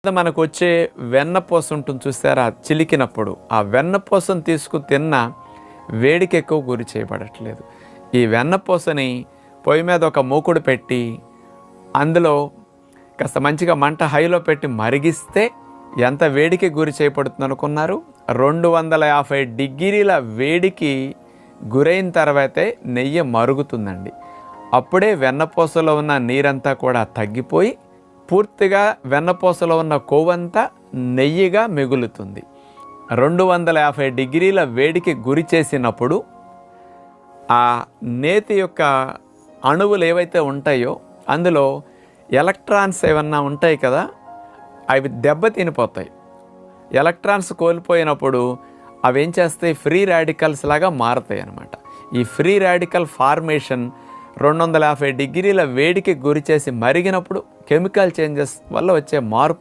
మనకు వచ్చే వెన్నపూస ఉంటుంది చూసారా, చిలికినప్పుడు ఆ వెన్నపూసను తీసుకుని తిన్న వేడికి ఎక్కువ గురి చేయబడట్లేదు. ఈ వెన్నపూసని పొయ్యి మీద ఒక మూకుడు పెట్టి అందులో కాస్త మంచిగా మంట హైలో పెట్టి మరిగిస్తే ఎంత వేడికి గురి చేయబడుతుంది అనుకున్నారు? 250 డిగ్రీల వేడికి గురైన తర్వాతే నెయ్యి మరుగుతుందండి. అప్పుడే వెన్నపూసలో ఉన్న నీరంతా కూడా తగ్గిపోయి పూర్తిగా వెన్నపూసలో ఉన్న కొవ్వంతా నెయ్యిగా మిగులుతుంది. 250 డిగ్రీల వేడికి గురి చేసినప్పుడు ఆ నేతి యొక్క అణువులు ఏవైతే ఉంటాయో అందులో ఎలక్ట్రాన్స్ ఏమన్నా ఉంటాయి కదా, అవి దెబ్బతినిపోతాయి. ఎలక్ట్రాన్స్ కోల్పోయినప్పుడు అవి ఏం చేస్తాయి, ఫ్రీ రాడికల్స్ లాగా మారుతాయి అన్నమాట. ఈ ఫ్రీ రాడికల్ ఫార్మేషన్ 250 డిగ్రీల వేడికి గురి చేసి మరిగినప్పుడు కెమికల్ చేంజెస్ వల్ల వచ్చే మార్పు